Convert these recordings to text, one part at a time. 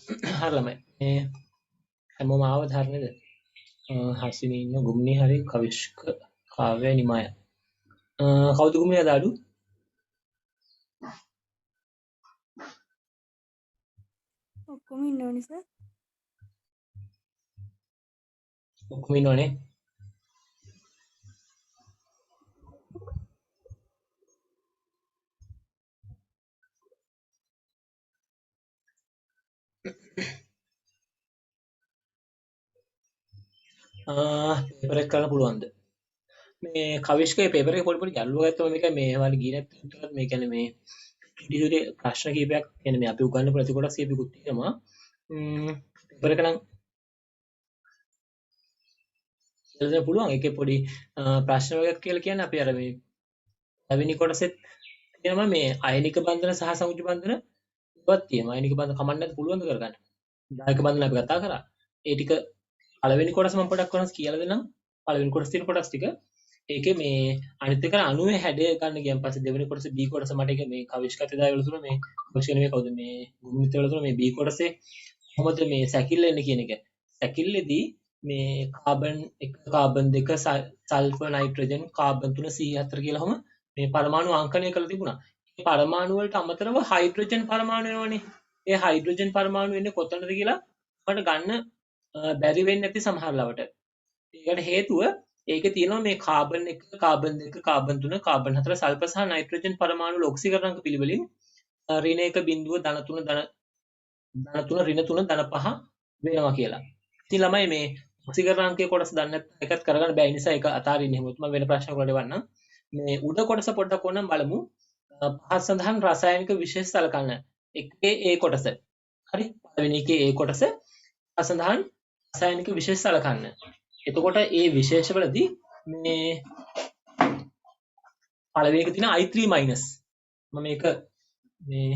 හරි ළමයි මේ හැමෝම ආවද හරියද? හසිනී ඉන්න ගුම්නි හරි කවිෂ්ක කාව්‍ය නිමාය. කවුද ගුම්නි අද අඩු? ඔක්කොම ඉන්නවනේ සර්. ඔක්කොම ඉන්නවනේ. පේපර් එක කරන්න පුළුවන්ද? මේ කවිෂ්කගේ පේපර් එක පොඩි ගැටලුවක් ඇත්තම මේක මේ වගේ ගියේ නැත්නම් මේ කියන්නේ මේ ඉදිරියේ ප්‍රශ්න කීපයක් කියන්නේ මේ අපි උගන්වන ප්‍රති කොටස් කීපෙකුත් තියෙනවා. පේපර් එක නම් ඉතින් පුළුවන් ඒකේ පොඩි ප්‍රශ්න වර්ගයක් කියලා කියන්නේ අපි අර මේ පළවෙනි කොටසෙත් තියෙනවා මේ අයනික බන්ධන සහ සංයුජ බන්ධන ඉවත් තියෙනවා. අයනික බන්ධන කමන්න නැද්ද පුළුවන් ද කරගන්න? දායක බන්ධන අපි කතා කරා. ඒ ටික පළවෙනි කොටස මම පොඩක් වෙනස් කියලා දෙන්නම්. පළවෙනි කොටස් තියෙන කොටස් ටික. ඒකේ මේ අනිත් එක අණුවේ හැඩය ගන්න ගියන් පස්සේ දෙවෙනි කොටස B කොටස මට ඒක මේ කවිෂ්කත දායවල තුන මේ කොෂන් මේ කවුද මේ ගුණිත වල තුන මේ B කොටසේ කොහොමද මේ සැකිල්ල එන්නේ කියන එක. සැකිල්ලේදී මේ carbon 1 carbon 2 sulphur nitrogen carbon 3 C4 කියලාම මේ පරමාණු අංකණය කරලා තිබුණා. මේ පරමාණු වලට අමතරව හයිඩ්‍රජන් පරමාණු වෙනවනේ. ඒ හයිඩ්‍රජන් පරමාණු වෙන්නේ කොතනද කියලා මට ගන්න බැරි වෙන්නේ නැති සමහර ලාවට. ඒකට හේතුව ඒකේ තියෙනවා මේ carbon 1 carbon 2 carbon 3 carbon 4 sulphur සහ නයිට්‍රජන් පරමාණු ඔක්සිකරණාංක පිළිවෙලින් ඍණ 1 බිඳුව ධන 3 ධන 3 ඍණ 3 ධන 5 වෙනවා කියලා. ඉතින් ළමයි මේ ඔක්සිකරණාංකයේ කොටස දන්නේ නැත්නම් එකත් කරගන්න බැහැ නිසා ඒක අතාරින්න හැමෝත් මම වෙන ප්‍රශ්නයක් වලට එවන්නම්. මේ උඩ කොටස පොඩ්ඩක් ඕනනම් බලමු. පහත් සඳහන් රසායනික විශේෂ සලකන්න. එකේ ඒ කොටස. හරි. පළවෙනි එකේ ඒ කොටස පහත් සඳහන් රසායනික විශේෂ සලකන්න. එතකොට ඒ විශේෂවලදී මේ පළවෙනි එක තියෙන I3 මයිනස් මම මේක මේ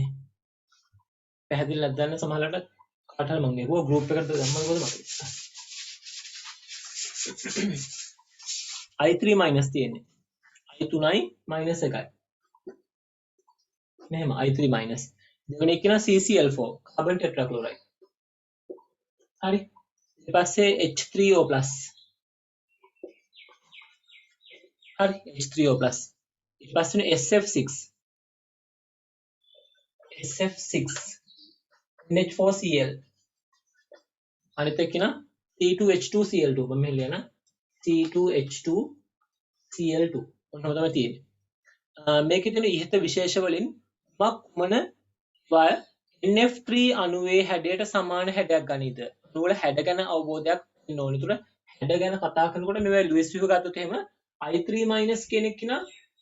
පැහැදිලි නැත්නම් සමහරවිට කාට හරි මම ඒක ගෲප් එකට දැම්මම මොකද මතකයි I3 මයිනස් තියෙන්නේ I3යි මයිනස් 1යි මෙහෙම I3 මයිනස් දෙවෙනි එක කියනවා CCl4 කාබන් ටෙට්‍රාක්ලෝරයිඩ් හරි ඊට පස්සේ H3O+ හරි H3O+ ඊට පස්සේ SF6 NH4Cl අනිත් එක කියනවා C2H2Cl2 මම මෙහෙ ලියන C2H2Cl2 ඔන්න ඔය තමයි තියෙන්නේ මේකේ තියෙන ඉහත විශේෂ වලින් මොන වය NF3 අණුවේ හැඩයට සමාන හැඩයක් ගනීද අණු වල හැඩ ගැන අවබෝධයක් තියෙන්න ඕනේ. ඒතර හැඩ ගැන කතා කරනකොට මේවා ලුයිස් වීව ගත්තොත් එහෙම I3 මයිනස් කියන එක න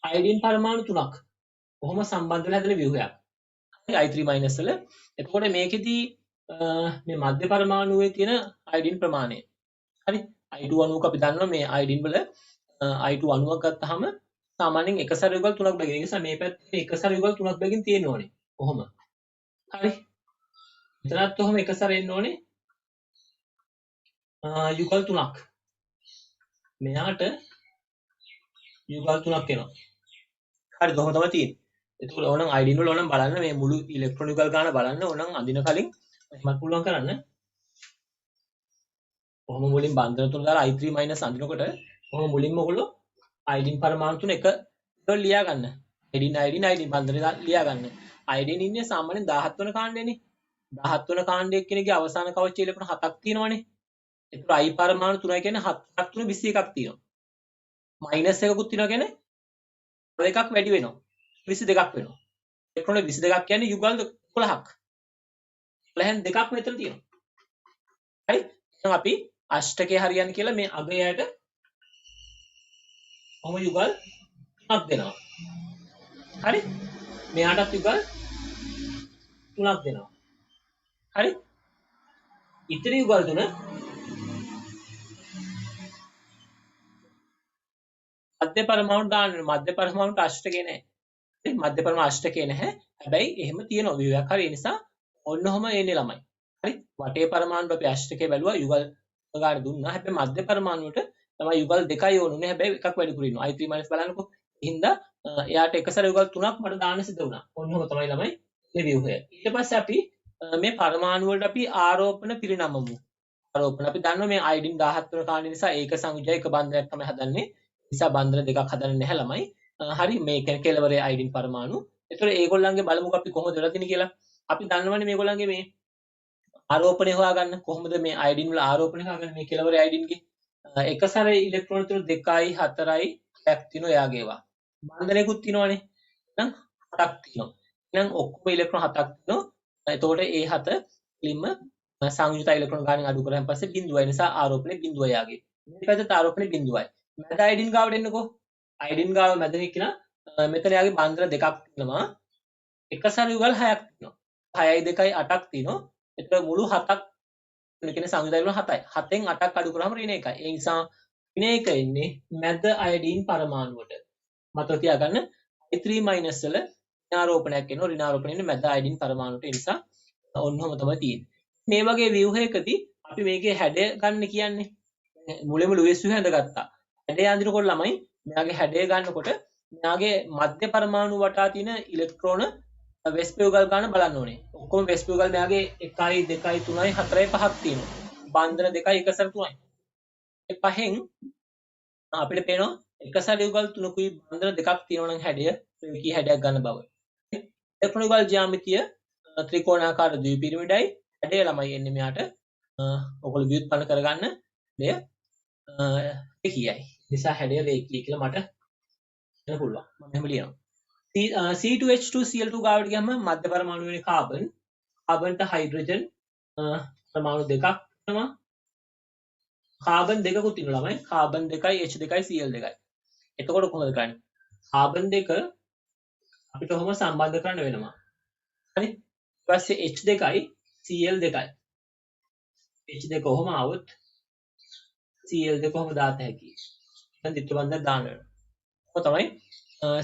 අයඩින් පරමාණු 3ක් කොහොම සම්බන්ධ වෙලා හැදෙන ව්‍යුහයක්. I3 මයිනස් වල එතකොට මේකෙදී මේ මධ්‍ය පරමාණුවේ තියෙන අයඩින් ප්‍රමාණය. හරි I2 අණුවක අපි දන්නවා මේ අයඩින් වල I2 අණුවක් ගත්තාම සාමාන්‍යයෙන් එක සැර යුගල් 3ක් බැගින්. ඒ නිසා මේ පැත්තේ එක සැර යුගල් 3ක් බැගින් තියෙන්න ඕනේ. කොහොම? හරි. එතනත් කොහොම එක සැර එන්න ඕනේ. යුගල් 3ක්. මෙයාට යුගල් 3ක් එනවා. හරි කොහොම තමයි තියෙන්නේ. එතකොට ඕනම් අයඩින් වල ඕනම් බලන්න මේ මුළු ඉලෙක්ට්‍රෝන යුගල් ගාන බලන්න ඕනම් අඳින කලින් එහෙමත් පුළුවන් කරන්න. කොහොම මුලින් බන්ධන තුන දාලා I3 මයිනස් අඳිනකොට කොහොම මුලින්ම ඔයගොල්ලෝ අයඩින් පරමාණු තුන එක ලියා ගන්න. අයඩින් බන්ධනේ ලියා ගන්න. අයඩින් ඉන්නේ සාමාන්‍යයෙන් 17 වෙනි කාණ්ඩයනේ. 17 වෙනි කාණ්ඩයේ කෙනෙක්ගේ අවසාන කවචයේ ඉලෙක්ට්‍රෝන 7ක් තියෙනවනේ. ඒතර I පරමාණු 3යි කියන්නේ 7ක් 3 21ක් තියෙනවා. මයිනස් එකකුත් තියෙනවා කියන්නේ එකක් වැඩි වෙනවා. 22ක් වෙනවා. ඉලෙක්ට්‍රෝන 22ක් කියන්නේ යුගල් 11ක්. 11න් දෙකක් මෙතන තියෙනවා. හරි? එහෙනම් අපි අෂ්ටකය හරියන්නේ කියලා මේ අගයට කොහොම යුගල් 3ක් දෙනවා. හරි? මෙයාටත් යුගල් 3ක් දෙනවා. හරි? ඉතිරි යුගල් තුන මධ්‍ය පරමාණු දාන්න වෙනවා. මධ්‍ය පරමාණුට අෂ්ටකය නැහැ. හරි? මධ්‍ය පරමාණු අෂ්ටකය නැහැ. හැබැයි එහෙම තියෙනවා ව්‍යුහයක්. හරි ඒ නිසා ඔන්නෝම එන්නේ ළමයි. හරි? වටේ පරමාණුට අපි අෂ්ටකය බැලුවා යුගල් ගාන දුන්නා. හැබැයි මධ්‍ය පරමාණුවට තමයි යුගල් 2යි ඕනුනේ. හැබැයි එකක් වැඩිපුර ඉන්නවා. I3 මයිනස් බලන්නකෝ. හින්දා එයාට එක සැර යුගල් 3ක් මට දාන්න සිද්ධ වුණා. ඔන්නෝම තමයි ළමයි මේ ව්‍යුහය. ඊට පස්සේ අපි මේ පරමාණු වලට අපි ආරෝපණ පිරිනමමු. ආරෝපණ අපි දන්නවා මේ අයඩින් 17 වන කාණ්ඩ නිසා ඒක සංයුජය එක බන්ධනයක් තමයි හදන්නේ. නිසා බන්ධන දෙකක් හදන්නේ නැහැ ළමයි. හරි මේ කියන්නේ කෙලවරේ අයඩින් පරමාණු. ඒතකොට ඒගොල්ලන්ගේ බලමුකෝ අපි කොහොමද වෙලා තියෙන්නේ කියලා. අපි දන්නවනේ මේගොල්ලන්ගේ මේ ආරෝපණය හොයාගන්න කොහොමද මේ අයඩින් වල ආරෝපණය හොයාගන්න මේ කෙලවරේ අයඩින්ගේ එක සැරේ ඉලෙක්ට්‍රෝන තුන 2යි 4යි 6ක් තියෙනවා එයාගේ ඒවා. බන්ධනයකුත් තියෙනවනේ. එහෙනම් 7ක් තියෙනවා. එහෙනම් ඔක්කොම ඉලෙක්ට්‍රෝන 7ක් තියෙනවා. එතකොට ඒ 7 ලින්ම සංයුත ඉලෙක්ට්‍රෝන ගාණෙන් අඩු කරාන් පස්සේ බිඳුවයි නිසා ආරෝපණය බිඳුවයි යාගේ. මේ පැත්තට ආරෝපණය බිඳුවයි. මැද අයඩින් ගාවට එන්නකෝ. අයඩින් ගාව මැද නිකන මෙතන යාගේ බන්ධන දෙකක් තියෙනවා. එක සැර යුගල් 6ක් තියෙනවා. 6යි 2යි 8ක් තියෙනවා. එතකොට මුළු 7ක් කියන්නේ සංයුත ඉලෙක්ට්‍රෝන 7යි. 7න් 8ක් අඩු කරාම ඍණ 1යි. ඒ නිසා ඍණ 1 එන්නේ මැද අයඩින් පරමාණුවට. මතක තියාගන්න I3- වල ඍණාරෝපණයක් එනවා. ඍණාරෝපණය එන්නේ මැද අයඩින් පරමාණුවට. ඒ නිසා ඔන්නෝම තමයි තියෙන්නේ. මේ වගේ ව්‍යුහයකදී අපි මේකේ හැඩය ගන්න කියන්නේ මුලෙම ලුයිස් ව්‍යුහ ඇඳගත්තා. හැඩය අඳිනකොට ළමයි මෙයාගේ හැඩය ගන්නකොට මෙයාගේ මධ්‍ය පරමාණු වටා තියෙන ඉලෙක්ට්‍රෝන වෙස්පියුගල් ගන්න බලන්න ඕනේ. ඔක්කොම වෙස්පියුගල් මෙයාගේ 1යි 2යි 3යි 4යි 5ක් තියෙනවා. බන්ධන 2යි 1 සැර 3යි. ඒ පහෙන් අපිට පේනවා එක සැර යුගල් 3කුයි බන්ධන 2ක් තියෙනවා නම් හැඩය මේකේ හැඩයක් ගන්න බව. ඉලෙක්ට්‍රෝන යුගල් ජ්‍යාමිතිය ත්‍රිකෝණාකාර ද්විපිරිමිඩයි හැඩය ළමයි එන්නේ මෙයාට ඔයගොල්ලෝ ව්‍යුත්පන්න කරගන්න දෙය ඒකීයයි. නිසා හැඩය රේඛීය කියලා මට කියන්න පුළුවන්. මම එහෙම ලියනවා. C2H2Cl2 ගාවට ගියම මධ්‍ය පරමාණු වෙන්නේ කාබන්. කාබන්ට හයිඩ්‍රජන් පරමාණු දෙකක් වෙනවා. කාබන් දෙකකුත් තියෙනවා ළමයි. කාබන් 2යි H2යි Cl 2යි. එතකොට කොහොමද කරන්නේ? කාබන් දෙක අපිට ඔහොම සම්බන්ධ කරන්න වෙනවා. හරි? ඊට පස්සේ H2යි Cl 2යි. H2 කොහොම આવොත් Cl 2 කොහොම දාත හැකියි. දැන් දිත්ත බන්ධන දාන්න වෙනවා. කොහොම තමයි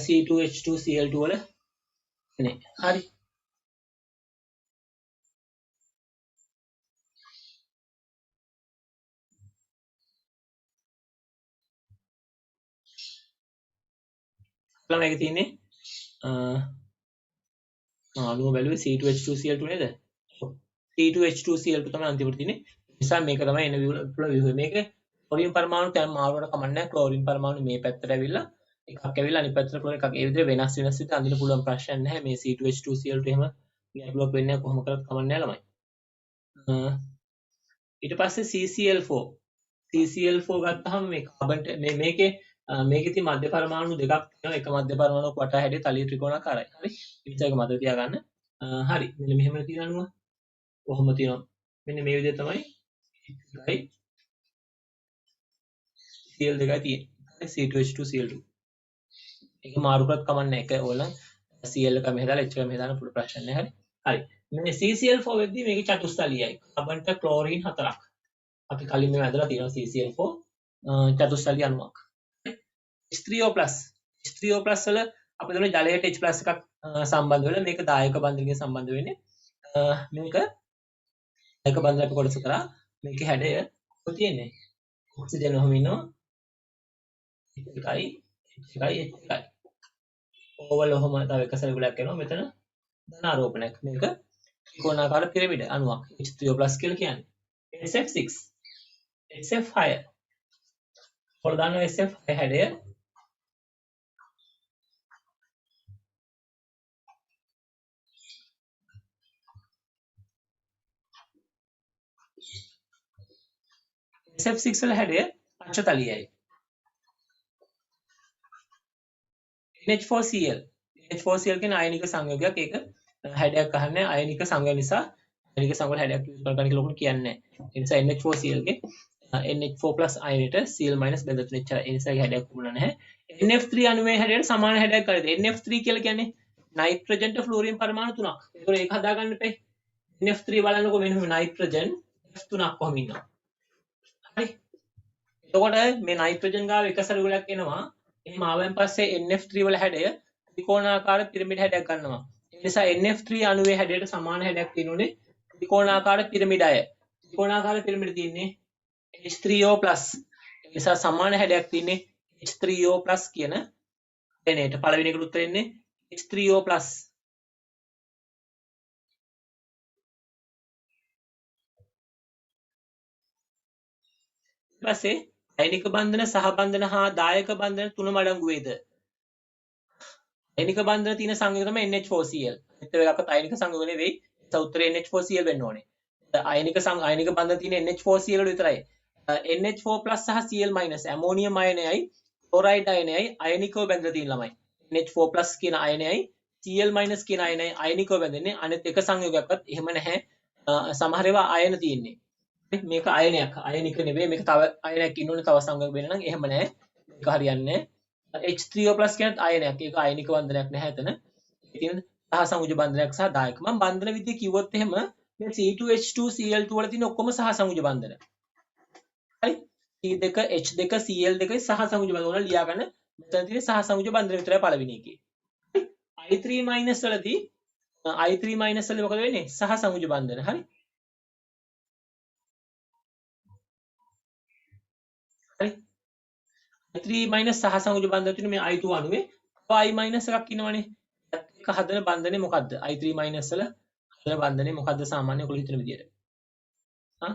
C2H2Cl2 වල නේ. හරි. ළමයි මේක තියෙන්නේ අණුව බැලුවේ C2H2Cl2 නේද? C2H2Cl2 තමයි අන්තිමට තියෙන්නේ. නිසා මේක තමයි එන ව්‍යුහ. මේක ක්ලෝරින් පරමාණු දැන් මාරුවට කමන්නේ නැහැ. ක්ලෝරින් පරමාණු මේ පැත්තට ඇවිල්ලා එකක් ඇවිල්ලා අනිත් පැත්තට ක්ලෝරින් එකක් ඒ විදිහට වෙනස් විදිහට අඳින්න පුළුවන් ප්‍රශ්නයක් නැහැ. මේ C2H2Cl2 එහෙම ගැටලුවක් වෙන්නේ නැහැ. කොහොම කරත් කමන්නේ නැහැ ළමයි. ඊට පස්සේ CCl4 ගත්තාම මේ කාබන්ට මේකේ තියෙන මධ්‍ය පරමාණු දෙකක් තියෙනවා. එක මධ්‍ය පරමාණුවක් වටා හැඩය තලීය ත්‍රිකෝණාකාරයි. හරි. ඉතින් ඒක මතක තියාගන්න. හරි. මෙන්න මෙහෙම තියෙනවා. කොහොම තියෙනවා. මෙන්න මේ විදිහ තමයි Cl 2යි තියෙන්නේ. C2H2Cl2. ඒක මාරු කරත් කමන්නේ නැහැ. ඒක ඕලන් Cl එක මෙහෙ දාලා H එක මෙහෙ දාන්න පුළුවන් ප්‍රශ්න නැහැ. හරි. මේ CCl4 වෙද්දී මේක චතුස්තලීයයි. කාබන්ට ක්ලෝරින් 4ක්. අපි කලින් මේ ඇදලා තියෙනවා CCl4 චතුස්තලීය අණුවක්. H3O+ වල අපි දන්න ජලයට H+ එකක් සම්බන්ධ වෙලා මේක දායක බන්ධනකින් සම්බන්ධ වෙන්නේ. මේක දායක බන්ධන අපි කොටස කරා මේකේ හැඩය කොහොමද තියෙන්නේ? ඔක්සිජන් ඔහම ඉන්නවා. එකයි ඕවල් ඔහම තව එක සෙල්ගුලක් එනවා. මෙතන ධන ආරෝපණයක්. මේක ත්‍රිකෝණාකාර පිරමිඩ අණුවක්. H3O+ කියලා කියන්නේ. SF6 SF6 ඔයාලා දන්නවා SF6 හැඩය SF6 වල හැඩය අංශතලීයයි. NH4Cl කියන්නේ අයනික සංයෝගයක්. ඒක හැඩයක් අහන්නේ අයනික සංයෝග නිසා අයනික සංයෝග හැඩයක් යොදා ගන්න කියලා ලොකුට කියන්නේ නැහැ. ඒ නිසා NH4Cl ගේ NH4+ අයනයට Cl- බෙදලා තුන එච්චර. ඒ නිසා හැඩයක් වුණා නැහැ. NF3 අණුවේ හැඩයට සමාන හැඩයක් ගන්නද. NF3 කියලා කියන්නේ නයිට්‍රජන්ට ෆ්ලෝරින් පරමාණු 3ක්. ඒක හදාගන්න එපේ. NF3 බලන්නකො මෙන්න නයිට්‍රජන් F3ක් කොහොම ඉන්නවා. හරි. එතකොට මේ නයිට්‍රජන් ගාව එක සැරගලක් එනවා. එහෙම ආවෙන් පස්සේ NF3 වල හැඩය ත්‍රිකෝණාකාර පිරමිඩ හැඩයක් ගන්නවා. ඒ නිසා NF3 අණුවේ හැඩයට සමාන හැඩයක් තියෙනුනේ ත්‍රිකෝණාකාර පිරමිඩය. ත්‍රිකෝණාකාර පිරමිඩ තියෙන්නේ H3O+. ඒ නිසා සමාන හැඩයක් තියෙන්නේ H3O+ කියන දෙනේට. පළවෙනි එකට උත්තර එන්නේ H3O+. පස්සේ අයනික බන්ධන සහ බන්ධන හා දායක බන්ධන තුනම අඩංගු වේද? අයනික බන්ධන තියෙන සංයෝගය තමයි NH4Cl. ඒත් එකක් අයනික සංයෝග නෙවෙයි. ඒ උත්තරේ NH4Cl වෙන්න ඕනේ. අයනික බන්ධන තියෙන NH4Cl වල විතරයි. NH4+ සහ Cl- ඇමෝනියම් අයනයයි ක්ලෝරයිඩ් අයනයයි අයනිකව බැඳලා තියෙන ළමයි. NH4+ කියන අයනයයි Cl- කියන අයනයයි අයනිකව බැඳෙන්නේ. අනෙත් එක සංයෝගයක්වත් එහෙම නැහැ. සමහර ඒවා අයන තියෙන්නේ. මේක අයනයක්. අයනික නෙවෙයි. මේක තව අයනයක් ඉන්නෝනේ තව සංයෝග වෙන්න නම් එහෙම නැහැ. මේක හරියන්නේ නැහැ. H3O+ කියනත් අයනයක්. ඒක අයනික බන්ධනයක් නැහැ එතන. ඒ තියෙන සහසංයුජ බන්ධනයක් සහ දායක. මම බන්ධන විදිය කිව්වොත් එහෙම මේ C2H2Cl2 වල තියෙන ඔක්කොම සහසංයුජ බන්ධන. හරි? C2 H2 Cl2 සහසංයුජ බන්ධන වල ලියා ගන්න. මෙතන තියෙන සහසංයුජ බන්ධන විතරයි පළවෙනි එකේ. I3- වලදී I3- වල මොකද වෙන්නේ? සහසංයුජ බන්ධන. හරි? හරි? I3- සහසංයුජ බන්ධන තියෙන මේ I2 අණුවේ I- එකක් ඉන්නවනේ. ඒක හදන බන්ධනේ මොකද්ද? I3- වල හදන බන්ධනේ මොකද්ද සාමාන්‍ය ඔයගොල්ලෝ හිතන විදියට? හා?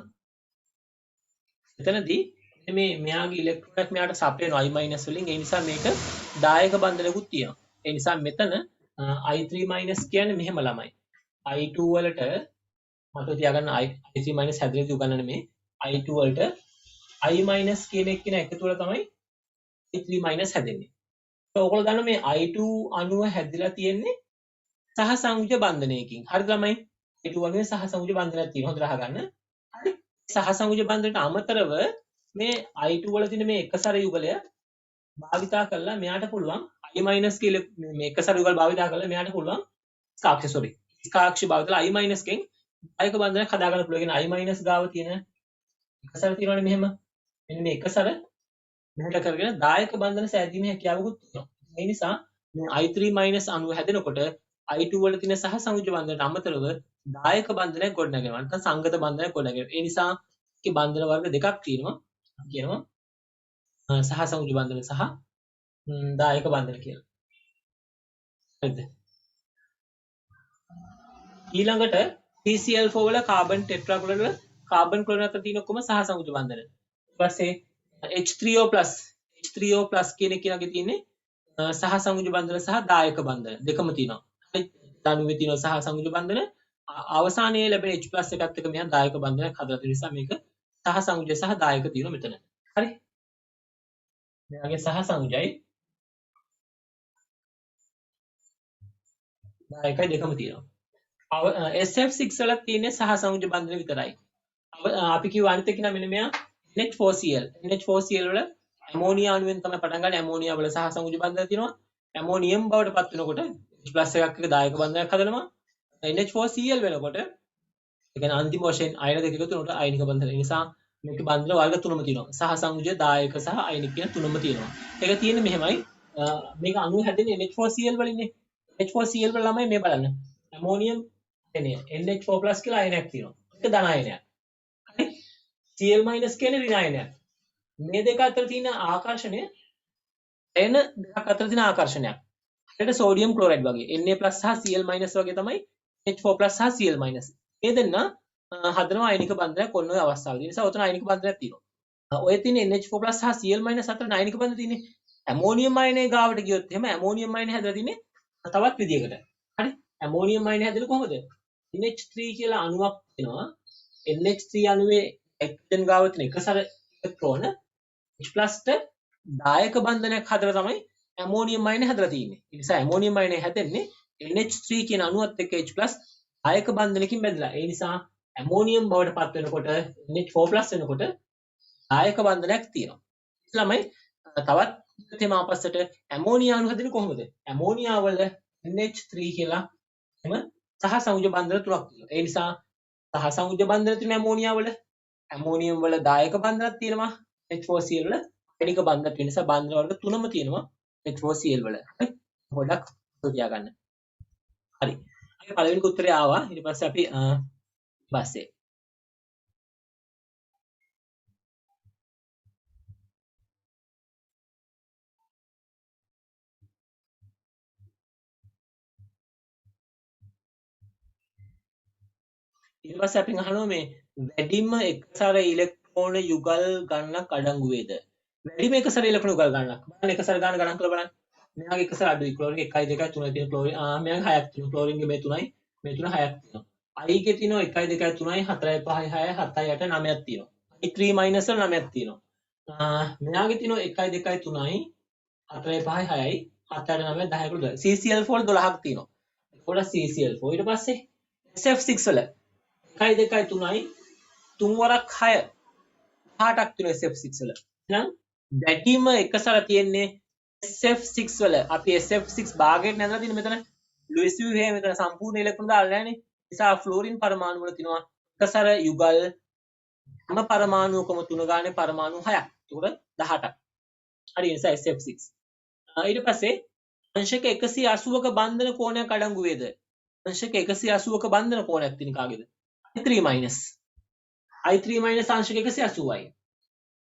එතනදී මේ මෙයාගේ ඉලෙක්ට්‍රෝනයක් මෙයාට සප් වෙනවා I- වලින්. ඒ නිසා මේක දායක බන්ධනකුත් තියෙනවා. ඒ නිසා මෙතන I3- කියන්නේ මෙහෙම ළමයි. I2 වලට මතක තියාගන්න I3- හැදෙන්නේ උගන්නන මේ I2 වලට I- කියන එක කියන එකතු වල තමයි I3- හැදෙන්නේ. ඒක ඔයගොල්ලෝ දන්න මේ I2 අණුව හැදිලා තියෙන්නේ සහසංයුජ බන්ධනයකින්. හරිද ළමයි? I2 අණුවේ සහසංයුජ බන්ධනයක් තියෙනවා. හොඳට අහගන්න. හරි. සහසංයුජ බන්ධනට අමතරව මේ I2 වල තියෙන මේ එකසර යුගලය භාවිතා කරලා මෙයාට පුළුවන් I- කියලා මේ එකසර යුගල භාවිතා කරලා මෙයාට පුළුවන් ස්කාක්ෂ භාවිතලා I- කෙන් දායක බන්ධනයක් හදා ගන්න පුළුවන්. කියන්නේ I- ගාව තියෙන එකසර තියෙනවනේ මෙහෙම. මෙන්න මේ එකසර මෙහෙට කරගෙන දායක බන්ධන සෑදීමේ හැකියාවකුත් තියෙනවා. ඒ නිසා මේ I3- අණුව හැදෙනකොට I2 වල තියෙන සහසංයුජ බන්ධනට අමතරව දායක බන්ධනයක් ගොඩනගෙනවා. නැත්නම් සංගත බන්ධනයක් ගොඩනගෙනවා. ඒ නිසා ඒකේ බන්ධන වර්ග දෙකක් තියෙනවා. කියනවා සහසංයුජ බන්ධන සහ දායක බන්ධන කියලා. හරිද? ඊළඟට CCl4 වල කාබන් ටෙට්‍රාක්ලෝරයිඩ් වල කාබන් ක්ලෝරින් අතර තියෙන ඔක්කොම සහසංයුජ බන්ධන. ඊට පස්සේ H3O+ කියන එක කියලාගේ තියෙන්නේ සහසංයුජ බන්ධන සහ දායක බන්ධන දෙකම තියෙනවා. හරි? අණුවේ තියෙන සහසංයුජ බන්ධන අවසානයේ ලැබෙන H+ එකත් එක්ක මෙහා දායක බන්ධනයක් හදලා තියෙන නිසා මේක සහසංයුජ සහ දායක තියෙනවා මෙතන. හරි? මෙයාගේ සහසංයුජයි දායකයි දෙකම තියෙනවා. SF6 වල තියෙන්නේ සහසංයුජ බන්ධන විතරයි. අපි කිව්ව අනිත් එක නම් මෙන්න මෙයා NH4Cl. NH4Cl වල ඇමෝනියා අණුවෙන් තමයි පටන් ගන්න. ඇමෝනියා වල සහසංයුජ බන්ධන තියෙනවා. ඇමෝනියම් බවට පත් වෙනකොට H+ එකක් එක දායක බන්ධනයක් හදනවා. NH4Cl වෙනකොට ඒ කියන්නේ අන්තිම වශයෙන් අයන දෙක එකතු වෙනකොට අයනික බන්ධන. ඒ නිසා මේකේ බන්ධන වර්ග තුනම තියෙනවා. සහසංයුජ, දායක සහ අයනික කියන තුනම තියෙනවා. ඒක තියෙන්නේ මෙහෙමයි. මේක අණුව හැදෙන්නේ NH4Cl වලින්නේ. NH4Cl වල ළමයි මේ බලන්න. ඇමෝනියම් එනේ NH4+ කියලා අයනයක් තියෙනවා. ඒක ධන අයනයක්. හරි? Cl- කියන්නේ ඍණ අයනයක්. මේ දෙක අතර තියෙන ආකර්ෂණය එන දෙකක් අතර තියෙන ආකර්ෂණයක්. හරියට සෝඩියම් ක්ලෝරයිඩ් වගේ Na+ සහ Cl- වගේ තමයි H4+ සහ Cl-. මේ දෙන්න හදනවා අයනික බන්ධනයක් ඔන්න ඔය අවස්ථාවේදී. ඒ නිසා උතන අයනික බන්ධනයක් තියෙනවා. ඔය තියෙන NH4+ සහ Cl- අතර අයනික බන්ධන තියෙන්නේ. ඇමෝනියම් අයනයේ ගාවට ගියොත් එහෙම ඇමෝනියම් අයනය හැදලා තින්නේ තවත් විදියකට. හරි? ඇමෝනියම් අයනය හැදෙන්නේ කොහොමද? NH3 කියලා අණුවක් වෙනවා. NH3 අණුවේ හයිඩ්‍රජන් ගාව තියෙන එකසර ඉලෙක්ට්‍රෝන H+ ට දායක බන්ධනයක් හදලා තමයි ඇමෝනියම් අයනය හදලා තියෙන්නේ. ඒ නිසා ඇමෝනියම් අයනය හැදෙන්නේ NH3 කියන අණුවත් එක්ක H+ දායක බන්ධනකින් බැඳලා. ඒ නිසා ඇමෝනියම් බවට පත් වෙනකොට NH4+ වෙනකොට දායක බන්ධනයක් තියෙනවා. ළමයි තවත් තේම ආපස්සට ඇමෝනියා අණු හැදෙන්නේ කොහොමද? ඇමෝනියා වල NH3 කියලා එම සහසංයුජ බන්ධන තුනක් තියෙනවා. ඒ නිසා සහසංයුජ බන්ධන තියෙන ඇමෝනියා වල ඇමෝනියම් වල දායක බන්ධනක් තියෙනවා. H4Cl වල අයනික බන්ධන තියෙන නිසා බන්ධන වර්ග තුනම තියෙනවා H4Cl වල. හරි? පොඩ්ඩක් තියාගන්න. හරි. අපි පළවෙනි උත්තරේ ආවා. ඊට පස්සේ අපි පස්සේ ඊට පස්සේ අපි අහනවා මේ වැඩිම එකසර ඉලෙක්ට්‍රෝන ඕන යුගල් ගණනක් අඩංගු වේද? වැඩිම එක සැරේ ඉලක්කන යුගල් ගණනක්. බලන්න එක සැර ගණන් කරලා බලන්න. මෙයාගේ එක සැර අඩුයි. ක්ලෝරින් 1 2 3 තියෙන ක්ලෝරින් මෙයාගේ 6ක් තියෙනවා. ක්ලෝරින්ගේ මේ 3යි මේ 3 6ක් තියෙනවා. I ගේ තියෙනවා 1 2 3යි 4යි 5යි 6යි 7යි 8යි 9ක් තියෙනවා. I3 මයිනස් වල 9ක් තියෙනවා. මෙයාගේ තියෙනවා 1 2 3යි 4යි 5යි 6යි 7 8 9 10 11 CCl4 12ක් තියෙනවා. ඒකට CCl4 ඊට පස්සේ SF6 වල 1 2 3යි 3 වරක් 6 18ක් තියෙනවා SF6 වල. එහෙනම් දැඩිම එකසර තියෙන්නේ SF6 වල. අපි SF6 භාගයට නැදලා තියෙන මෙතන ලුයිස් විව්හේ මෙතන සම්පූර්ණ ඉලෙක්ට්‍රෝන දාලා නැහැ නේ. නිසා ෆ්ලෝරින් පරමාණු වල තියෙනවා එකසර යුගල් හැම පරමාණුකම 3 ගානේ පරමාණු 6ක්. ඒකට 18ක්. හරි නිසා SF6. ඊට පස්සේ අංශක 180ක බන්ධන කෝණයක් අඩංගු වේද? අංශක 180ක බන්ධන කෝණයක් තියෙන කාගේද? I3 minus. I3 minus අංශක 180යි.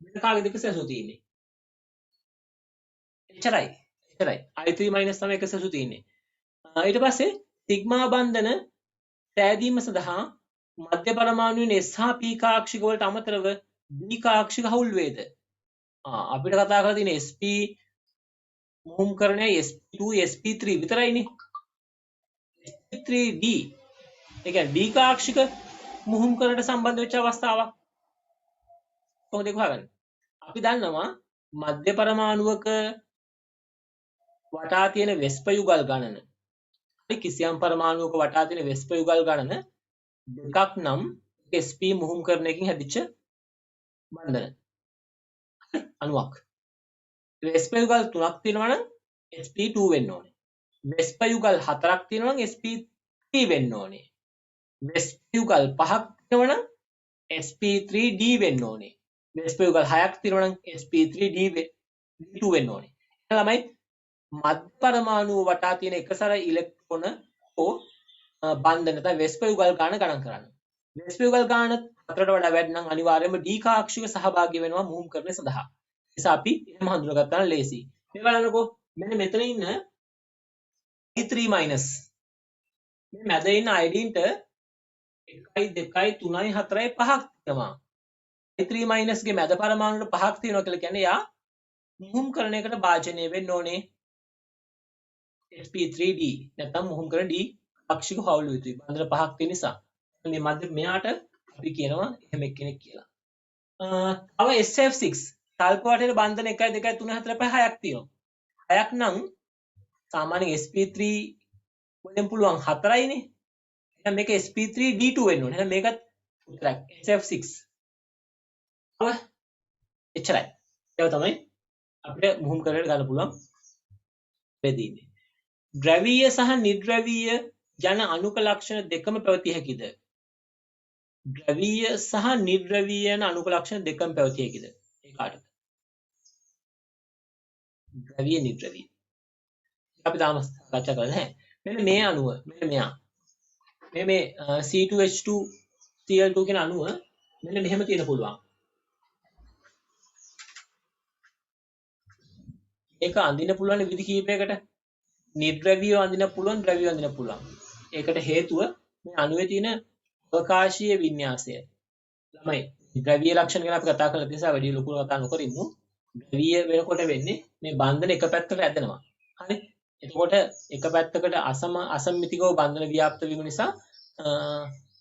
මෙන්න කාගේද 180 තියෙන්නේ? එච්චරයි. එච්චරයි. I3 minus තමයි 180 තියෙන්නේ. ඊට පස්සේ සිග්මා බන්ධන සෑදීම සඳහා මධ්‍ය පරමාණුන් S හා P කාක්ෂික වලට අමතරව D කාක්ෂික හවුල් වේද? අපිට කතා කරලා තියෙන SP මුහුම්කරණය SP2 SP3 විතරයිනේ. SP3D ඒ කියන්නේ D කාක්ෂික මුහුම්කරණයට සම්බන්ධ වෙච්ච අවස්ථාවක්. කොහොමද ඒක හොයාගන්නේ? අපි දන්නවා මධ්‍ය පරමාණුවක වටා තියෙන වෙස්ප යුගල් ගණන. හරි කිසියම් පරමාණුවක වටා තියෙන වෙස්ප යුගල් ගණන දෙකක් නම් SP මුහුම්කරණයකින් හැදිච්ච බන්ධන. හරි 90ක්. වෙස්ප යුගල් 3ක් තියෙනවා නම් SP2 වෙන්න ඕනේ. වෙස්ප යුගල් 4ක් තියෙනවා නම් SP3 වෙන්න ඕනේ. වෙස්ප යුගල් 5ක් තියෙනවා නම් SP3D වෙන්න ඕනේ. වෙස්ප යුගල් 6ක් තියෙනවා නම් SP3D2 වෙන්න ඕනේ. එහෙනම් ළමයි මධ්‍ය පරමාණු වටා තියෙන එකසර ඉලෙක්ට්‍රෝන හෝ බන්ධන නැත්නම් වෙස්ප යුගල් ගාන ගණන් කරන්න. වෙස්ප යුගල් ගාන 4ට වඩා වැඩි නම් අනිවාර්යයෙන්ම D කාක්ෂික සහභාගී වෙනවා මුහුම්කරණය සඳහා. නිසා අපි එහෙම හඳුනාගත්තා නම් ලේසි. මේ බලන්නකෝ මෙන්න මෙතන ඉන්න I3 minus මේ මැද ඉන්න අයඩින්ට 1 2 3 4 5ක් තියෙනවා. I3 minus ගේ මැද පරමාණු වල 5ක් තියෙනවා කියලා කියන්නේ යා මුහුම්කරණයකට භාජනය වෙන්න ඕනේ SP3D නැත්නම් මුහුම්කරණ D කාක්ෂික හවුල් යුතුයි. බන්ධන 5ක් තියෙන නිසා. මේ මැද මෙයාට අපි කියනවා එහෙම එක්කෙනෙක් කියලා. තව SF6 සල්ප වටේට බන්ධන 1 2 3 4 5 6ක් තියෙනවා. 6ක් නම් සාමාන්‍යයෙන් SP3 වලින් පුළුවන් 4යිනේ. එහෙනම් මේක SP3D2 වෙන්න ඕනේ. එහෙනම් මේකත් උත්තරයක් SF6. ඔය එච්චරයි. ඒක තමයි අපිට මුහුම්කරණයට ගන්න පුළුවන් බෙදීන්නේ. ද්‍රවීය සහ නිර්ද්‍රවීය යන අණුක ලක්ෂණ දෙකම පැවතිය හැකිද? ද්‍රවීය සහ නිර්ද්‍රවීය යන අණුක ලක්ෂණ දෙකම පැවතිය හැකිද? ඒ කාටද? ද්‍රවීය නිර්ද්‍රවීය. අපි තාම සාකච්ඡා කරලා නැහැ. මෙන්න මේ අණුව මෙන්න මෙයා. මේ C2H2 Cl2 කියන අණුව මෙන්න මෙහෙම තියෙන පුළුවන්. ඒක අඳින්න පුළුවන් විදි කීපයකට. නිර්ද්‍රවීය අඳින්න පුළුවන්, ද්‍රවීය අඳින්න පුළුවන්. ඒකට හේතුව මේ අණුවේ තියෙන අවකාශීය වින්‍යාසය. ළමයි ද්‍රවීය ලක්ෂණ ගැන අපි කතා කරලා තියෙන නිසා වැඩි ලොකු කතා නොකරිමු. ද්‍රවීය වෙනකොට වෙන්නේ මේ බන්ධන එක පැත්තකට ඇදෙනවා. හරි? එතකොට එක පැත්තකට අසම්මිතිකව බන්ධන ව්‍යාප්ත වීම නිසා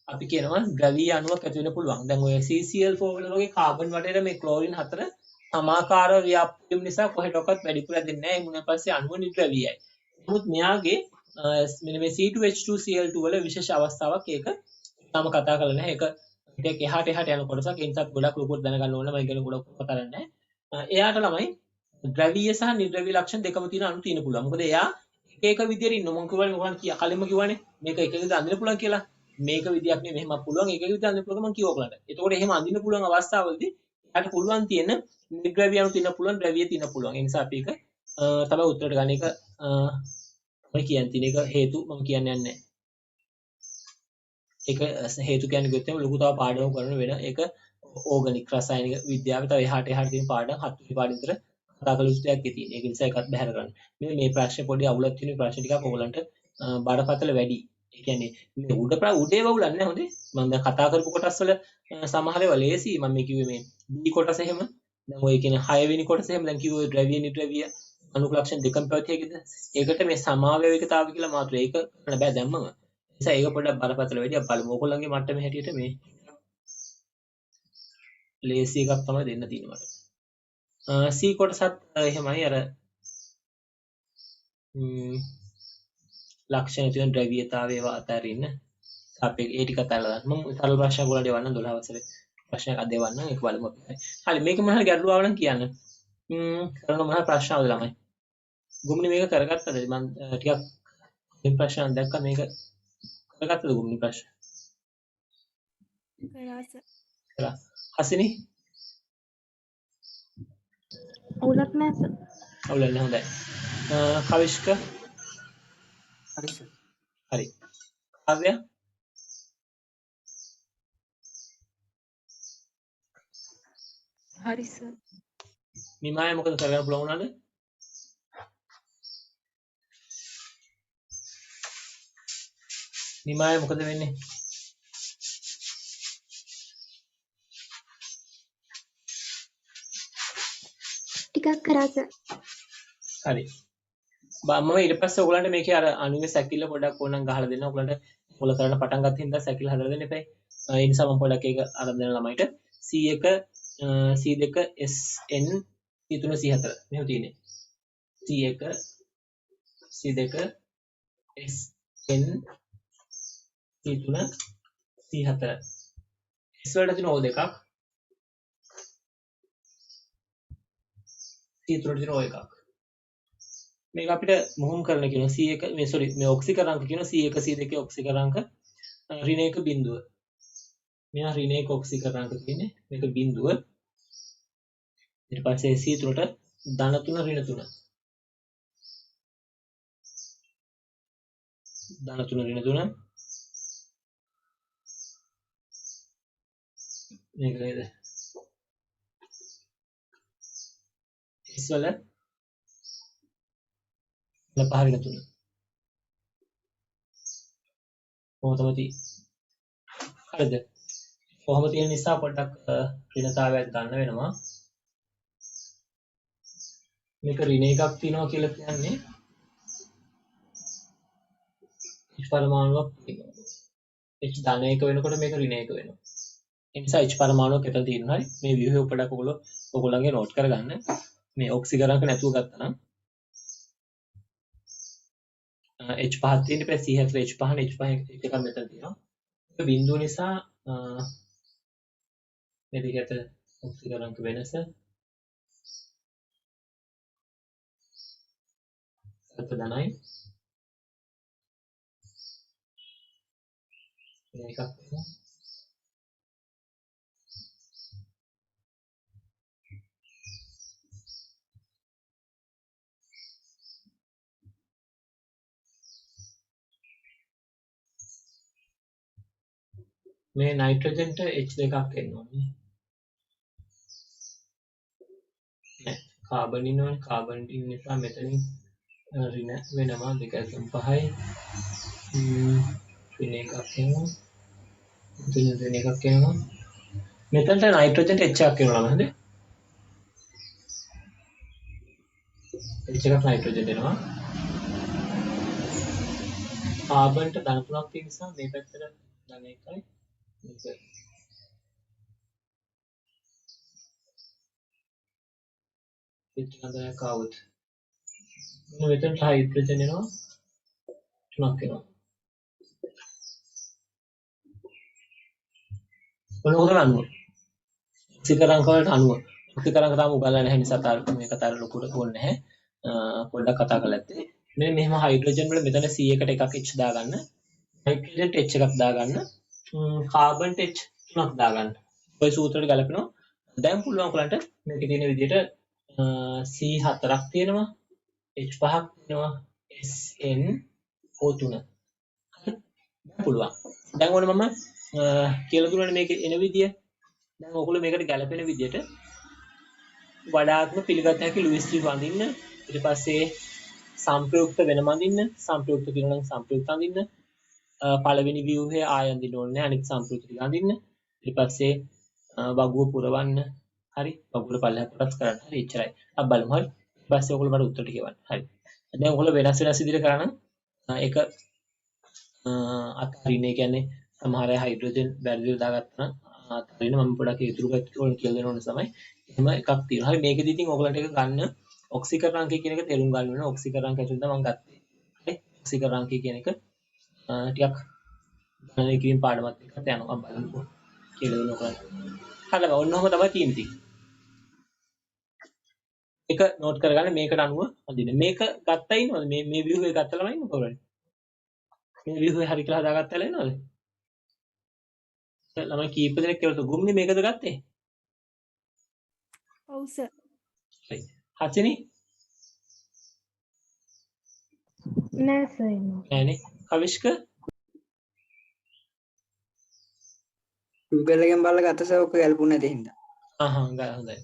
අපි කියනවා ද්‍රවීය අණුවක් ඇති වෙන්න පුළුවන්. දැන් ඔය CCl4 වල වගේ කාබන් වටේට මේ ක්ලෝරින් 4 සමාකාරව ව්‍යාප්ත වීම නිසා කොහෙටවත් වැඩිපුර ඇදෙන්නේ නැහැ. මුණ පස්සේ අණුව නිර්ද්‍රවීයයි. නමුත් මෙයාගේ මෙන්න මේ C2H2Cl2 වල විශේෂ අවස්ථාවක් ඒක තාම කතා කරලා නැහැ. ඒක ටිකක් එහාට යන කොටසක්. ඒ නිසා ගොඩක් ලොකුට දැනගන්න ඕන. මම ඉගෙන ගොඩක් කතා කරන්නේ නැහැ. එයාට ළමයි ද්‍රවීය සහ නිර්ද්‍රවීය ලක්ෂණ දෙකම තියෙන අණු තියෙන පුළුවන්. මොකද එයා එක විදියට ඉන්න මම කිව්වනේ කලින්ම කිව්වනේ මේක එක විදිහට අඳින්න පුළුවන් කියලා. මේක විදියක් නෙමෙයි මෙහෙම පුළුවන් එක විදිහට අඳින්න පුළුවන් මම කිව්වා ඔයාලට. එතකොට එහෙම අඳින්න පුළුවන් අවස්ථාවලදී එයාට පුළුවන් තියෙන නිර්ද්‍රවීය අණු තියෙන පුළුවන්, ද්‍රවීය තියෙන පුළුවන්. ඒ නිසා අපි ඒක තමයි උත්තරට ගන්න එක මම කියන්නේ ඒක හේතු මම කියන්නේ නැහැ. ඒක හේතු කියන්නේ ගොතේම ලොකු තව පාඩමක් කරන වෙන ඒක ඕගනික් රසායනික විද්‍යාවේ තව එහාට තියෙන පාඩම් 7 වෙනි පාඩම් විතර කතා කළ යුතු දෙයක් තියෙනවා. ඒක නිසා එකත් බහැර ගන්න. මේ ප්‍රශ්නේ පොඩි අවුලක් තියෙන ප්‍රශ්න ටිකක් ඕගලන්ට බරපතල වැඩි. ඒ කියන්නේ මේ උඩේ වවුලක් නැහැ හොඳේ. මම දැන් කතා කරපු කොටස් වල සමහර ඒවා ලේසි. මම මේ කිව්වේ මේ B කොටස එහෙම. දැන් ඔය කියන්නේ 6 වෙනි කොටස එහෙම දැන් කිව්වේ ද්‍රව්‍ය නිර්ද්‍රව්‍ය අණු ලක්ෂණ දෙකම පැවතිය හැකිද? ඒකට මේ සමාවේවිකතාවය කියලා මාතෘ ඒක කරන්න බෑ දැම්මම. ඒ නිසා ඒක පොඩ්ඩක් බරපතල වැඩියක් බලමු. ඕගොල්ලන්ගේ මට්ටමේ හැටියට මේ ලේසි එකක් තමයි දෙන්න තියෙන්නේ මට. C කොටසත් එහෙමයි අර ලක්ෂණ තියෙන ද්‍රව්‍යතාවය ඒවා අතරින්න අපි ඒ ටික අතහැරලා දාන්න. මම සරල ප්‍රශ්නයක් ඔයාලට දෙවන්නම් 12 වසරේ ප්‍රශ්නයක් අද දෙවන්නම් ඒක බලමු අපි. හරි මේක මොනවා ගැටලුව ආව නම් කියන්න. කරන මොනවා ප්‍රශ්න ආවද ළමයි? ගුම්නි මේක කරගත්තද? මම ටිකක් මේ ප්‍රශ්න දැක්කා මේක කරගත්තද ගුම්නි ප්‍රශ්න? කරා සර්. කරා. හසිනි? අවුලක් නැහැ සර්. අවුලක් නැහැ හොඳයි. කවිෂ්ක? හරි සර්. හරි. කාව්‍ය? හරි සර්. නිමාය මොකද කරගන්න පුළුවන් වුණාද? නිමාය මොකද වෙන්නේ? ටිකක් කරා සර්. හරි. මම ඊට පස්සේ ඔයගලන්ට මේකේ අර අණුවේ සැකිල්ල පොඩ්ඩක් ඕනනම් ගහලා දෙන්න. ඔයගලන්ට මුල කරන්න පටන් ගත්ත හින්දා සැකිල්ල හදලා දෙන්න එපා. ඒ නිසා මම පොඩ්ඩක් ඒක අරන් දෙන ළමයිට C1 C2 SN C3 C4 මෙහෙම තියෙන්නේ. C1 C2 SN C3 C4 S වලට තියෙන O දෙකක් C3 වලට තියෙන O එකක්. මේක අපිට මුහුම් කරන කියන C1 මේ සෝරි මේ ඔක්සිකරාංක කියන C1 C2 ඔක්සිකරාංක ඍණ 1 බිඳුව. මෙයා ඍණ 1 ඔක්සිකරාංක කියන්නේ මේක බිඳුව. ඊට පස්සේ C3ට ධන 3 ඍණ 3. ධන 3 ඍණ 3. මේක නේද? S වල පහ ඍණ 3. කොහොමද තියෙන්නේ? හරිද? කොහොම තියෙන නිසා පොඩ්ඩක් ඍණතාවයක් ගන්න වෙනවා. මේක ඍණ එකක් තියෙනවා කියලා කියන්නේ H පරමාණුවක් තියෙනවා. H ධන එක වෙනකොට මේක ඍණ එක වෙනවා. ඒ නිසා H පරමාණුවක් එතන තියෙනවා. හරි. මේ ව්‍යුහය පොඩ්ඩක් ඔයගොල්ලන්ගේ නෝට් කරගන්න. මේ ඔක්සිකරාංක නැතුව ගත්තා නම් H පහක් තියෙන ඊට පස්සේ C4 H පහන H පහෙන් එකක් මෙතන තියෙනවා. ඒක බිඳුව නිසා මේ දෙකට ඔක්සිකරාංක වෙනස සත්‍ය ධනයි මේකක් වෙනවා. මේ නයිට්‍රජන්ට H දෙකක් එන්න ඕනේ. නෑ කාබන් ඉන්නවනේ කාබන් ඉන්න නිසා මෙතනින් ඍණ වෙනවා 2.5යි ඍණ එකක් එනවා මෙතන ඍණ එකක් එනවා මෙතනට නයිට්‍රජන්ට H එකක් එනවා නේද? H එකක් නයිට්‍රජන්ට එනවා කාබන්ට ධන 3ක් තියෙන නිසා මේ පැත්තට ධන 1යි මේක පිටකඳයක් આવුත් මෙතනට හයිඩ්‍රජන් එනවා 3ක් එනවා මොනවද අණුව ඔක්සිකරාංක වලට අණුව ඔක්සිකරාංක තාම උගන්ලා නැහැ නිසා තාර මේක තාර ලොකුට ඕනේ නැහැ පොඩ්ඩක් කතා කරලා ඇත්තේ මෙන්න මෙහෙම හයිඩ්‍රජන් වල මෙතන C1ට එකක් H දාගන්න නයිට්‍රජන්ට H එකක් දාගන්න කාබන්ට H 3ක් දාගන්න ඔය සූත්‍රයට ගලපෙනවා දැන් පුළුවන් ඔයගලන්ට මේකේ තියෙන විදිහට C4ක් තියෙනවා H5ක් තියෙනවා SN O3 හරි පුළුවන් දැන් ඕනේ මම කියලා දුන්නානේ මේකේ එන විදිය දැන් ඔයගොල්ලෝ මේකට ගැලපෙන විදියට වඩාත්ම පිළිගත හැකි ලුයිස් ලී වඳින්න ඊට පස්සේ සංප්‍රයුක්ත වෙනම අඳින්න සංප්‍රයුක්ත කියනවා නම් සංප්‍රයුක්ත අඳින්න පළවෙනි view එකේ ආය අඳින්න ඕනේ නැහැ. අනිත් සම්පූර්ණ ටික අඳින්න. ඊට පස්සේ වගුව පුරවන්න. හරි. වගුවට පල්ලෙහාට කොටස් කරන්න. හරි. එච්චරයි. අපි බලමු. හරි. ඊට පස්සේ ඔයගොල්ලෝ මට උත්තර ටික එවන්න. හරි. දැන් ඔයගොල්ලෝ වෙනස් විදිහට කරා නම් ඒක අත්හරින්න. ඒ කියන්නේ සමහර අය හයිඩ්‍රජන් බැරිදිර දාගත්තා නම් අත්හරින්න මම පොඩක් ඉතුරු කරලා කියලා දෙන්න ඕනේ තමයි. එහෙම එකක් තියෙනවා. හරි. මේකෙදි ඉතින් ඔයගොල්ලන්ට ඒක ගන්න ඔක්සිකරණාංකය කියන එක තේරුම් ගන්න වෙනවා. ඔක්සිකරණාංකය ඇතුළත මම ගත්තේ. හරි. ඔක්සිකරණාංකය කියන එක ටිකක් ගණනය කිරීම පාඩමත් එක්කත් යනවා බලන්නකො කියලා දෙන්න ඔයගොල්ලන්ට. හරි. ඔන්නෝම තමයි තියෙන්නේ ඉතින්. එක නෝට් කරගන්න මේකට අනුව අඳින්න. මේක ගත්තා ඉන්නවද? මේ view එක ගත්තා ළමයි ඉන්නවද කොහොමද? මේ view එක හරි කියලා හදාගත්තා ඉන්නවද? ළමයි කීප දෙනෙක් කියලා ගුම්නේ මේකද ගත්තේ? ඔව් සර්. හරි. හසිනි නෑ සර් එනවා. නෑනේ. කවිෂ්ක Google එකෙන් බලලා ගත්ත සර් ඔක ගැලපුණ නැති හින්දා. හොඳයි.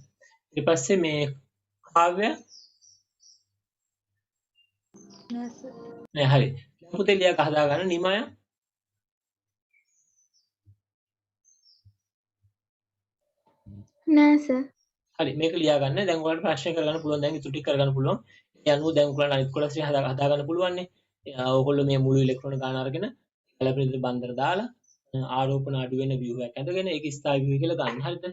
ඊට පස්සේ මේ කාව්‍ය නෑ සර්. නෑ හරි. දැන් පුතේ ලියක හදාගන්න නිමය නෑ සර්. හරි මේක ලියා ගන්න. දැන් ඔයාලට ප්‍රශ්න කරගන්න පුළුවන්. දැන් ඉතුරු ටික කරගන්න පුළුවන්. ඒ අනුව දැන් ඔයාලට අනිත් කොටස් ටික හදා ගන්න පුළුවන් නේ. ඔයගොල්ලෝ මේ මුළු ඉලෙක්ට්‍රෝන ගාන අරගෙන ගැළපෙන විදිහට බන්ධන දාලා ආරෝපණ අඩු වෙන view එකක් ඇඳගෙන ඒක ස්ථායි view කියලා ගන්න. හරිද?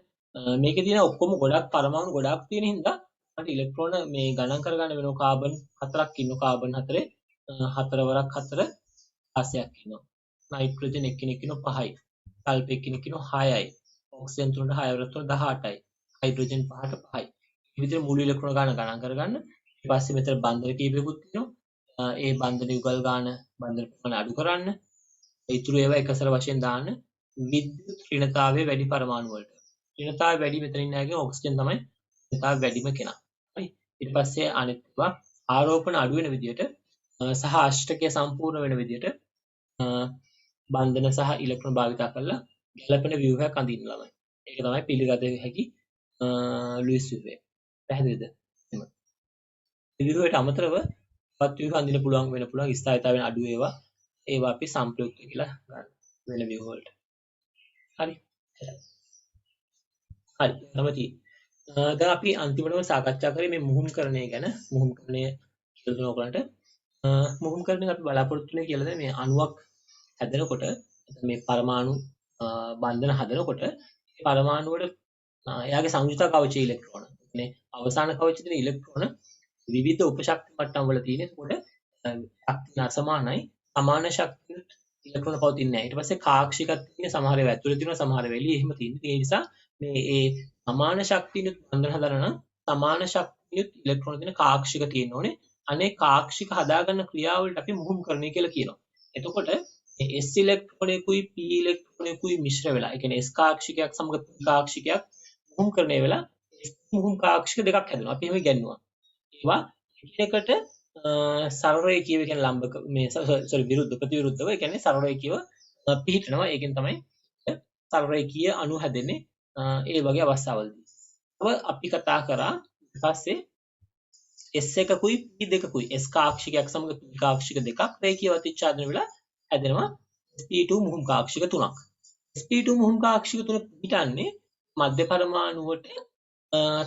මේකේ තියෙන ඔක්කොම ගොඩක් පරමාණු ගොඩක් තියෙන හින්දා මට ඉලෙක්ට්‍රෝන මේ ගණන් කරගන්න වෙනවා. කාබන් 4ක් ඉන්නවා. කාබන් 4 4 වරක් 4 ආසයක් ඉන්නවා. නයිට්‍රෝජන් එක්කෙනෙක් ඉන්නවා 5යි. සල්ෆර් එක්කෙනෙක් ඉන්නවා 6යි. ඔක්සිජන් 3ට 6 වරක් 3 18යි. හයිඩ්‍රජන් 5ට 5යි. මේ විදිහට මුළු ඉලෙක්ට්‍රෝන ගණන් කරගන්න. ඊට පස්සේ මෙතන බන්ධන කීපයකුත් තියෙනවා. ඒ බන්ධන යුගල් ගාන බන්ධන ප්‍රමාණය අඩු කරන්න. ඉතුරු ඒවා එකසර වශයෙන් දාන්න. විද්‍යුත් ඍණතාවයේ වැඩි පරමාණු වලට. ඍණතාවය වැඩි මෙතන ඉන්න අයගේ ඔක්සිජන් තමයි ඍණතාවය වැඩිම කෙනා. හරි. ඊට පස්සේ අනිත් ඒවා ආරෝපණ අඩු වෙන විදිහට සහ අෂ්ටකය සම්පූර්ණ වෙන විදිහට බන්ධන සහ ඉලෙක්ට්‍රෝන භාවිතා කරලා ගැළපෙන view එකක් අඳින්න ළමයි. ඒක තමයි පිළිගත හැකි ලුයිස් view එක. පැහැදිලිද? එහෙම. view එකට අමතරව වත් view එක අඳින්න පුළුවන් වෙන පුළුවන් ස්ථායීතාවයෙන් අඩු ඒවා අපි සම්ප්‍රයුක්ත කියලා ගන්න වෙන view වලට. හරි. හරි. තමයි. දැන් අපි අන්තිමටම සාකච්ඡා කරේ මේ මුහුම්කරණය ගැන. මුහුම්කරණය කියලා දුන ඔයගලන්ට. මුහුම්කරණය අපි බලාපොරොත්තු වෙන්නේ කියලා මේ අණුවක් හැදෙනකොට මේ පරමාණු බන්ධන හදනකොට පරමාණු වල එයාගේ සංයුත කවචයේ ඉලෙක්ට්‍රෝන. කියන්නේ අවසාන කවචයේ තියෙන ඉලෙක්ට්‍රෝන විවිධ උපශක්ති මට්ටම් වල තියෙන. ඒකට ශක්තිය අසමානයි. සමාන ශක්තිය ඉලෙක්ට්‍රෝන පවතින්නේ නැහැ. ඊට පස්සේ කාක්ෂිකත් තියෙන සමහර ඒවා ඇතුලේ තියෙනවා සමහර ඒවා එළියේ එහෙම තියෙනවා. ඒ නිසා මේ සමාන ශක්තියුත් බන්ධන හදන නම් සමාන ශක්තියුත් ඉලෙක්ට්‍රෝන තියෙන කාක්ෂික තියෙන්න ඕනේ. අනේ කාක්ෂික හදාගන්න ක්‍රියාවලට අපි මුහුම්කරණය කියලා කියනවා. එතකොට S ඉලෙක්ට්‍රෝනයකුයි P ඉලෙක්ට්‍රෝනයකුයි මිශ්‍ර වෙලා, ඒ කියන්නේ S කාක්ෂිකයක් සමග P කාක්ෂිකයක් මුහුම්කරණය වෙලා මුහුම් කාක්ෂික දෙකක් හැදෙනවා. අපි එහෙම ඉගෙනුවා. ඒවා එකිනෙකට සරල රේඛීයව කියන්නේ ලම්බක මේ විරුද්ධ ප්‍රතිවිරුද්ධව ඒ කියන්නේ සරල රේඛීයව පිහිටනවා. ඒකෙන් තමයි සරල රේඛීය අණු හැදෙන්නේ ඒ වගේ අවස්ථාවලදී. තව අපි කතා කරා ඊපස්සේ S එකකුයි P දෙකකුයි S කාක්ෂිකයක් සමග P කාක්ෂික දෙකක් රේඛීය ප්‍රතිච්ඡාදනය වෙලා හැදෙනවා sp2 මුහුම් කාක්ෂික තුනක්. sp2 මුහුම් කාක්ෂික තුන පිටන්නේ මධ්‍ය පරමාණුවට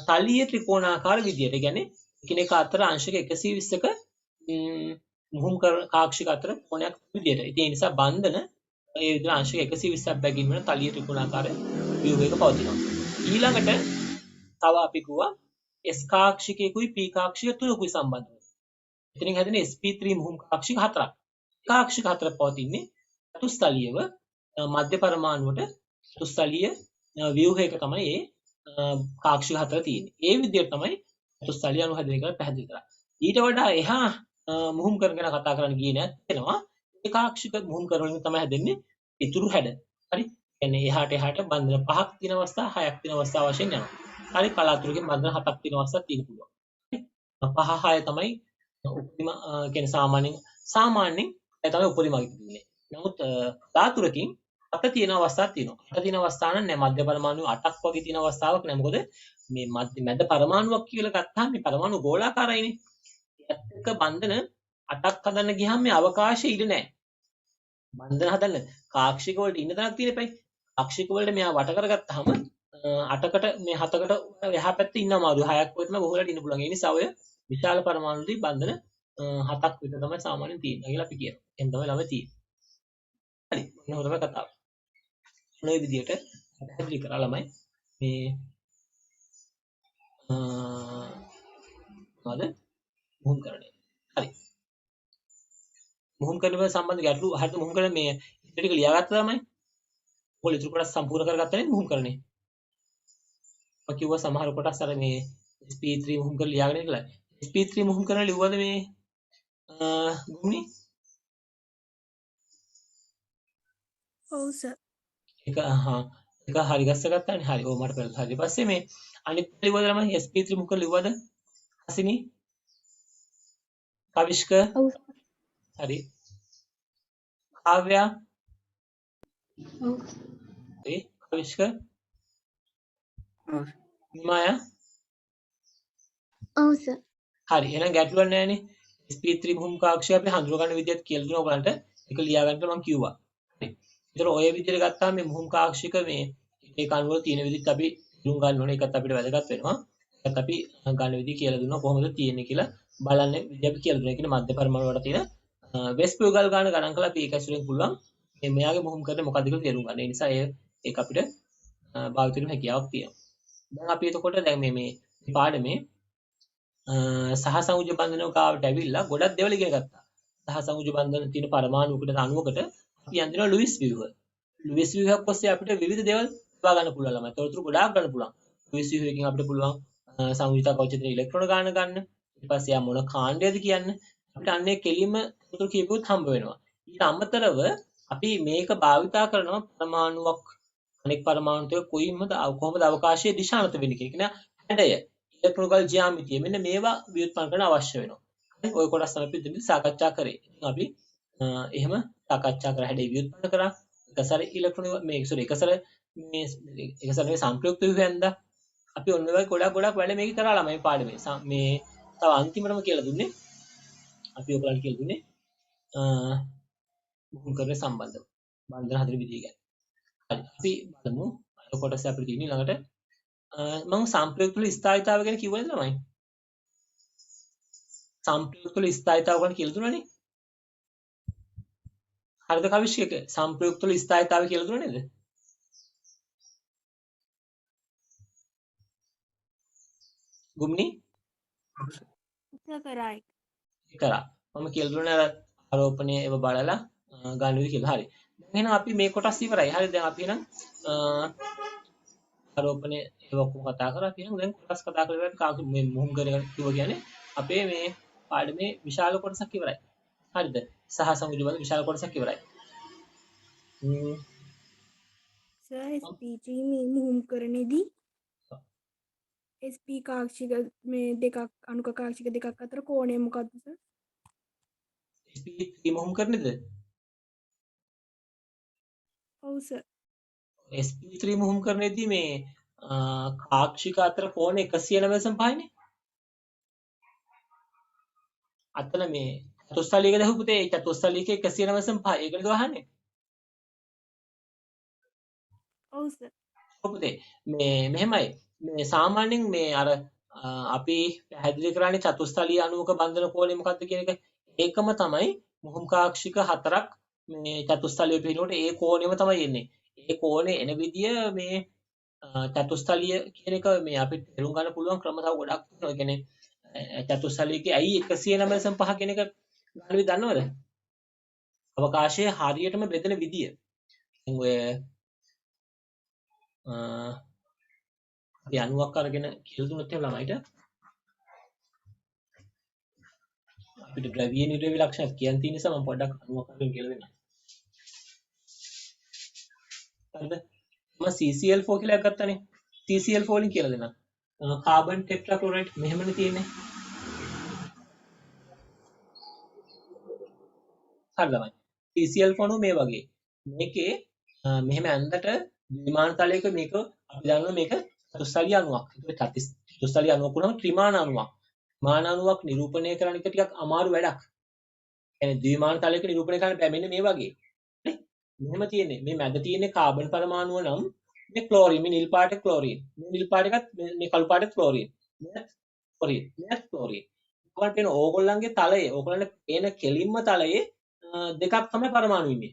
තලීය ත්‍රිකෝණාකාර විදියට. ඒ කියන්නේ එකිනෙක අතර අංශක 120ක මුහුම් කාක්ෂික අතර කොණයක් විදියට. ඉතින් ඒ නිසා බන්ධන ඒ විදිහට අංශක 120ක් බැගින් වෙන තලීය ත්‍රිකෝණාකාර view එක පවතිනවා. ඊළඟට තව අපි කිව්වා S කාක්ෂිකයකුයි P කාක්ෂික තුනකුයි සම්බන්ධ වෙනවා. එතනින් හැදෙන sp3 මුහුම් කාක්ෂික හතරක්. කාක්ෂික හතර පවතින්නේ චතුස්තලීයව මධ්‍ය පරමාණුවට චතුස්තලීය view එක තමයි ඒ කාක්ෂික හතර තියෙන්නේ. ඒ විදිහට තමයි චතුස්තලීය අණු හැදෙන එක පැහැදිලි කරා. ඊට වඩා එහා මුහුම් කරන ගැන කතා කරන්න ගියේ නැත්නම් ඒ කාක්ෂික මුහුම් කරවලින් තමයි හැදෙන්නේ ඉතුරු හැඩ. හරි? කියන්නේ එහාට බන්ධන 5ක් තියෙන අවස්ථා 6ක් තියෙන අවස්ථා වශයෙන් යනවා. හරි කලාතුරකින් බන්ධන 7ක් තියෙන අවස්ථා තියෙන්න පුළුවන්. හරි? 5 6 තමයි උපරිම කියන්නේ සාමාන්‍යයෙන් ඒ තමයි උපරිම ඉතින්නේ. නමුත් කලාතුරකින් 7 තියෙන අවස්ථාවක් තියෙනවා. 7 තියෙන අවස්ථා නම් නෑ මධ්‍ය පරමාණු 8ක් වගේ තියෙන අවස්ථාවක් නෑ. මොකද මේ මැද පරමාණුවක් කියලා ගත්තාම මේ පරමාණු ගෝලාකාරයිනේ. ඒත් එක්ක බන්ධන 8ක් හදන්න ගියාම මේ අවකාශය ඉඩ නෑ. බන්ධන හදන්න කාක්ෂික වලට ඉන්න තැනක් තියෙනපයි. කාක්ෂික වලට මෙයා වට කරගත්තාම 8කට මේ 7කට එහා පැත්තේ ඉන්න අමාරුයි. 6ක් වගේ තමයි බොහෝලට ඉන්න පුළුවන්. ඒ නිසා ඔය විශාල පරමාණුදී බන්ධන 7ක් විතර තමයි සාමාන්‍යයෙන් තියෙන්නේ කියලා අපි කියනවා. එහෙනම් තමයි ළමයි තියෙන්නේ. හරි. මොන තමයි කතාව. මේ විදිහට පැහැදිලි කරලා ළමයි මේ මොනවද මුහුන් කරන්නේ. හරි. මුහුන් කරන සම්බන්ධ ගැටලු හරියට මුහුන් කරන මේ ඉතින් ටික ලියාගත්තා තමයි. ඔය ඉතුරු කොටස් සම්පූර්ණ කරගත්තා නේද මුහුන් කරන්නේ. ඔය කිව්වා සමහර කොටස් අර මේ SP3 මුහුන් කරලා ලියාගෙන ඉන්නලා. SP3 මුහුන් කරලා ලිව්වද මේ ගුණි? ඔව් සර්. ඒක ඒක හරි ගස්සගත්තානේ. හරි. ඔව් මට පෙරලා. හරි. ඊට පස්සේ මේ අනිත් ලිව්වද ළමයි SP3 මුහුන් කරලා ලිව්වද? හසිනි? කවිෂ්ක? ඔව්. හරි. කාව්‍යා? ඔව්. හරි. කවිෂ්ක? ඔව්. මායා? ඔව් සර්. හරි. එහෙනම් ගැටලුවක් නැහැනේ. SP3 මුහුන් කාක්ෂය අපි හඳුනා ගන්න විදිහත් කියලා දුන්නා ඔයගලන්ට. ඒක ලියා ගන්න මම කිව්වා. හරි. ඒතර ඔය විදිහට ගත්තාම මේ මුහුන් කාක්ෂික මේ ඒක අනුව තියෙන විදිහත් අපි ඉරුම් ගන්න ඕනේ. ඒකත් අපිට වැදගත් වෙනවා. ඒකත් අපි ගන්න විදිහ කියලා දුන්නා කොහොමද තියෙන්නේ කියලා බලන්න විදිහ අපි කියලා දුන්නා. ඒ කියන්නේ මධ්‍ය පරමාණු වල තියෙන වෙස්ප් යුගල් ගන්න ගණන් කළා අපි ඒක ඇසුරෙන් පුළුවන් මේ මෙයාගේ මුහුන් කරන්නේ මොකද්ද කියලා තේරුම් ගන්න. ඒ නිසා ඒක අපිට භාවිත වෙන හැකියාවක් තියෙනවා. දැන් අපි එතකොට දැන් මේ පාඩමේ සහ සංයුජ බන්ධන කාවට ඇවිල්ලා ගොඩක් දේවල් ඉගෙන ගත්තා. සහ සංයුජ බන්ධන තියෙන පරමාණුකට අණුවකට අපි යන්දිනවා ලුයිස් වීවර්. ලුයිස් වීවර් ඔස්සේ අපිට විවිධ දේවල් හොයා ගන්න පුළුවන් ළමයි. තොරතුරු ගොඩාක් ගන්න පුළුවන්. ලුයිස් වීවර් එකෙන් අපිට පුළුවන් සංයුජිත කවචිතේ ඉලෙක්ට්‍රෝන ගන්න ගන්න. ඊට පස්සේ යා මොන කාණ්ඩයද කියන්නේ. අපිට අන්නේ කෙලින්ම තොරතුරු කියපුවොත් හම්බ වෙනවා. ඊට අමතරව අපි මේක භාවිතා කරනවා පරමාණුවක් අනෙක් පරමාණුත් එක්ක කොහොමද අවකාශයේ දිශානත වෙන්නේ කියන හැඩය. ඉලෙක්ට්‍රෝනිකල් ජ්‍යාමිතිය මෙන්න මේවා ව්‍යුත්පන්න කරන්න අවශ්‍ය වෙනවා. හරි ඔය කොටස් තමයි අපි දෙන්නේ සාකච්ඡා කරේ. ඉතින් අපි එහෙම සාකච්ඡා කර හැඩේ ව්‍යුත්පන්න කරා. එකසර ඉලෙක්ට්‍රෝනික මේ එකසර මේ සංප්‍රයුක්ත විව්‍යන්ද අපි ඔන්න ඔය ගොඩක් වැඩ මේක කරා ළමයි පාඩමේ. මේ තව අන්තිමටම කියලා දුන්නේ අපි ඔයගලන්ට කියලා දුන්නේ මුහුන් කරන සම්බන්ධව. බන්ධන හතර විදිය ගැන. හරි අපි බලමු අර කොටස අපිට තියෙන ළඟට මම සංප්‍රයුක්ත වල ස්ථායීතාව ගැන කිව්වද ළමයි? සංප්‍රයුක්ත වල ස්ථායීතාව ගැන කියලා දුන්නානේ. හරිද කවිෂ්ක? සංප්‍රයුක්ත වල ස්ථායීතාව කියලා දුන්නා නේද? ගුම්නි? කරයි. කරා. මම කියලා දුන්නා අර ආරෝපණයේ ඒව බලලා ගන්න විදිහ කියලා. හරි. දැන් එහෙනම් අපි මේ කොටස් ඉවරයි. හරි දැන් අපි එහෙනම් ආරෝපණයේ ඒව ඔක්කොම කතා කරා. අපි එහෙනම් දැන් කොටස් කතා කරලා කාකු මේ මුහුන් කරගෙන කිව්වා කියන්නේ අපේ මේ පාඩමේ විශාල කොටසක් ඉවරයි. හරිද? සහ සංයුජ බඳ විශාල කොටසක් ඉවරයි. සර් SP3 මේ මුහුම් කරනේදී SP කාක්ෂික මේ දෙකක් අණුක කාක්ෂික දෙකක් අතර කෝණය මොකක්ද සර්? SP3 මුහුන් කරන්නේද? ඔව් සර්. SP3 මුහුන් කරන්නේදී මේ කාක්ෂික අතර කෝණ 190.5 නේ. අතන මේ චතුස්තලයක දහු පුතේ චතුස්තලයක 190.5 ඒකද ගහන්නේ? ඔව් සර්. ඔව් පුතේ මේ මෙහෙමයි මේ සාමාන්‍යයෙන් මේ අර අපි පැහැදිලි කරන්නේ චතුස්තලීය අණුවක බන්ධන කෝණය මොකක්ද කියන එක ඒකම තමයි මුහුම් කාක්ෂික හතරක් මේ චතුස්තලයේ පිළිනොට ඒ කෝණයම තමයි එන්නේ. ඒ කෝණය එන විදිය මේ චතුස්තලීය කියන එක මේ අපිට තේරුම් ගන්න පුළුවන් ක්‍රම තව ගොඩක් තියෙනවා. ඒ කියන්නේ චතුස්තලයේදී ඇයි 190.5 කියන එක ගන්න විදිහ දන්නවද? අවකාශයේ හරියටම බෙදෙන විදිය. ඉතින් ඔය අපි අණුවක් අරගෙන කියලා දුන්නොත් එහෙම ළමයිට අපිට ද්‍රවීය නිර්වේවී ලක්ෂණ කියන්න තියෙන නිසා මම පොඩ්ඩක් අණුවක් අරගෙන කියලා දෙන්නම්. හරිද? මම CCl4 කියලා එකක් ගත්තනේ. CCl4 වලින් කියලා දෙන්නම්. කාබන් ටෙට්‍රාක්ලෝරයිඩ් මෙහෙමනේ තියෙන්නේ. හරි ළමයි. CCl4 මේ වගේ. මේකේ මෙහෙම ඇඳට ද්විමාන තලයක මේක අපි දන්නවා මේක චතුස්තලීය අණුවක්. ඒක චතුස්තලීය අණුවක් වුණාම ත්‍රිමාන අණුවක්. මාන අණුවක් නිරූපණය කරන එක ටිකක් අමාරු වැඩක්. يعني ද්විමාන තලයක නිරූපණය කරන්න බෑ මෙන්න මේ වගේ. මෙහෙම තියෙන්නේ. මේ මැද තියෙන්නේ කාබන් පරමාණුව නම් මේ ක්ලෝරින්, මේ නිල් පාට ක්ලෝරින්. මේ නිල් පාට එකත් මේ කළු පාට ක්ලෝරින්. මේ ක්ලෝරින්, මේ ක්ලෝරින්. ඔයගොල්ලන්ට පේන ඕගොල්ලන්ගේ තලයේ, ඕගොල්ලන්ට පේන කෙලින්ම තලයේ දෙකක් තමයි පරමාණු ඉන්නේ.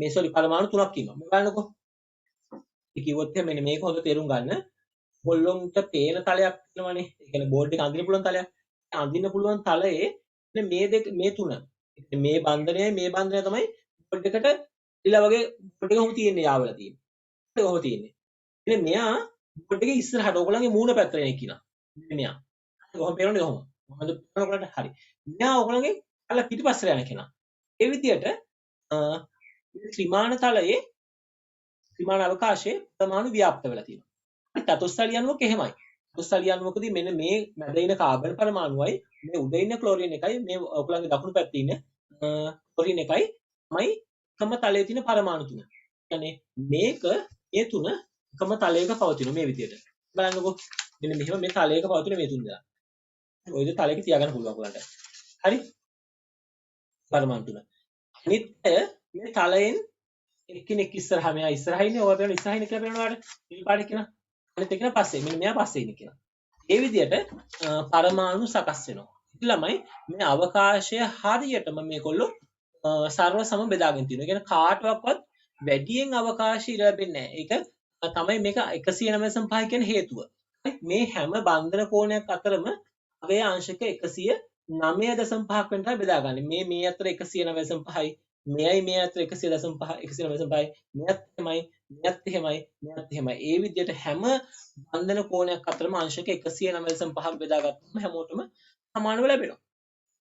මේ සෝරි පරමාණු තුනක් ඉන්නවා. මේ බලන්නකෝ. ඒ කිව්වොත් එහෙනම් මෙන්න මේක හොඳ තේරුම් ගන්න. ඔයගොල්ලන්ට පේන තලයක් තියෙනවනේ. ඒ කියන්නේ බෝඩ් එක අඳින්න පුළුවන් තලයක්. අඳින්න පුළුවන් තලයේ මේ දෙක මේ තුන. මේ බන්ධනයයි මේ බන්ධනය තමයි බෝඩ් එකට ඉලා වගේ බෝඩ් එක කොහොම තියෙන්නේ යාවලා තියෙන්නේ. ඒක කොහොම තියෙන්නේ. ඉතින් මෙයා බෝඩ් එකේ ඉස්සරහට ඔයගොල්ලන්ගේ මූණ පැත්තට එන කියනවා. මෙයා. කොහොම පේනවද කොහොම? මොකද ඔයගොල්ලන්ට හරි. මෙයා ඔයගොල්ලන්ගේ අල්ල පිටිපස්සට යන කෙනා. ඒ විදියට ත්‍රිමාන තලයේ ත්‍රිමාන අවකාශයේ පරමාණු ව්‍යාප්ත වෙලා තියෙනවා. චතුස්තලිය අණුවක එහෙමයි. චතුස්තලිය අණුවකදී මෙන්න මේ මැද ඉන කාබන් පරමාණුවයි මේ උඩ ඉන්න ක්ලෝරින් එකයි මේ ඔයගොල්ලන්ගේ දකුණු පැත්තේ ඉන්න ක්ලෝරින් එකයි තමයි එකම තලයේ තියෙන පරමාණු තුන. يعني මේක මේ තුන එකම තලයක පවතින මේ විදියට. බලන්නකෝ. මෙන්න මෙහෙම මේ තලයක පවතින මේ තුන දෙනා. ඔය විදිහට තලයක තියාගන්න පුළුවන් ඔයගොල්ලන්ට. හරි? පරමාණු තුන. අනිත් මේ තලයෙන් එක්කෙනෙක් ඉස්සරහා මෙයා ඉස්සරහා ඉන්නේ ඔය බලන්න ඉස්සරහා ඉන්නේ කියලා බලනවාට නිල් පාට කෙනා. අනිත් එක්කෙනා පස්සේ. මෙන්න මෙයා පස්සේ ඉන්නේ කියලා. ඒ විදිහට පරමාණු සකස් වෙනවා. ළමයි මේ අවකාශය හරියටම මේගොල්ලෝ සර්ව සම බෙදාගෙන තියෙනවා. ඒ කියන්නේ කාටවත් වැඩියෙන් අවකාශය ලැබෙන්නේ නැහැ. ඒක තමයි මේක 195 කියන හේතුව. මේ හැම බන්ධන කෝණයක් අතරම අගේ අංශක 109.5ක් වෙනකන් බෙදාගන්නේ. මේ අතර 109.5යි. මෙයයි මේ අතර 100.5 මෙයත් එහෙමයි මෙයත් එහෙමයි මෙයත් එහෙමයි. ඒ විදිහට හැම බන්ධන කෝණයක් අතරම අංශක 109.5ක් බෙදාගත්තම හැමෝටම සමානව ලැබෙනවා.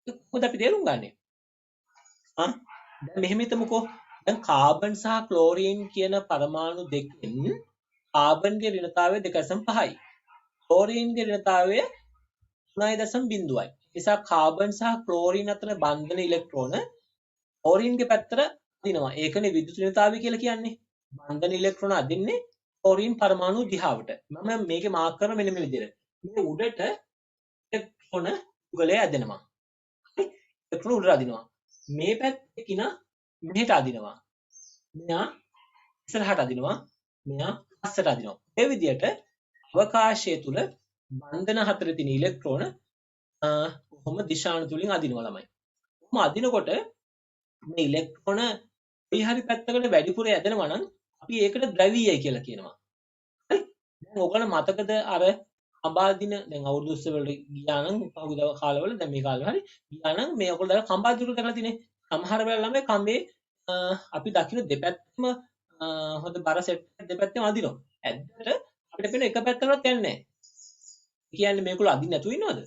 ඒක කොහොමද අපි තේරුම් ගන්නෙ? දැන් මෙහෙම හිතමුකෝ. දැන් කාබන් සහ ක්ලෝරින් කියන පරමාණු දෙකෙන් කාබන්ගේ ඍණතාවය 2.5යි. ක්ලෝරින්ගේ ඍණතාවය 3.0යි. නිසා කාබන් සහ ක්ලෝරින් අතර බන්ධන ඉලෙක්ට්‍රෝන ක්ලෝරින්ගේ පැත්තට අදිනවා. ඒකනේ විද්‍යුත් ඍණතාවය කියලා කියන්නේ. බන්ධන ඉලෙක්ට්‍රෝන අදින්නේ ක්ලෝරින් පරමාණු දිහාවට. මම මේකේ මාක් කරන මෙන්න මේ විදිහට. මේ උඩට ඉලෙක්ට්‍රෝන උගලේ ඇදෙනවා. හරි? ඉලෙක්ට්‍රෝන උඩට අදිනවා. මේ පැත්තේ කින මෙහෙට අදිනවා. මෙයා ඉස්සරහට අදිනවා. මෙයා පස්සට අදිනවා. මේ විදිහට අවකාශය තුල බන්ධන හතරේ තියෙන ඉලෙක්ට්‍රෝන කොහොම දිශාන තුලින් අදිනවා ළමයි. කොහොම අදිනකොට මේ ඉලෙක්ට්‍රෝන කොයි හරි පැත්තකට වැඩිපුර ඇදෙනවා නම් අපි ඒකට ද්‍රවීයයි කියලා කියනවා. හරි? දැන් ඔයගොල්ලෝ මතකද අර කම්බාදින දැන් අවුරුදු 20 වලට ගියා නම් පහුගිය කාලවල දැන් මේ කාලේ හරි ගියා නම් මේ ඔයගොල්ලෝ දැන් කම්බාදින දැකලා තියෙන්නේ. සමහර වෙලාවට ළමයි කම්බේ අපි දකින්න දෙපැත්තම හොඳ බර සෙට් දෙපැත්තම අදිනවා. ඇත්තට අපිට පේන එක පැත්තකටවත් යන්නේ නැහැ. කියන්නේ මේගොල්ලෝ අදින්න නැතුව ඉන්නවද?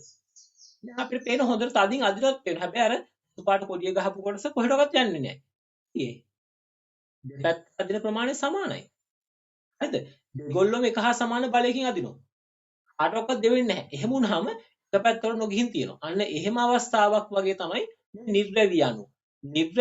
දැන් අපිට පේන හොඳට තදින් අදිනවත් පේනවා. හැබැයි අර සුපාට කොඩිය ගහපු කොටස කොහෙටවත් යන්නේ නැහැ. ඒ දෙපැත්ත අදින ප්‍රමාණය සමානයි. හරිද? දෙගොල්ලොම එක හා සමාන බලයකින් අදිනවා. කාටවත් දෙවෙන්නේ නැහැ. එහෙම වුණාම එක පැත්තකට නොගිහින් තියෙනවා. අන්න එහෙම අවස්ථාවක් වගේ තමයි නිර්ද්‍රව්‍ය අණු. නිර්ද්‍රව්‍ය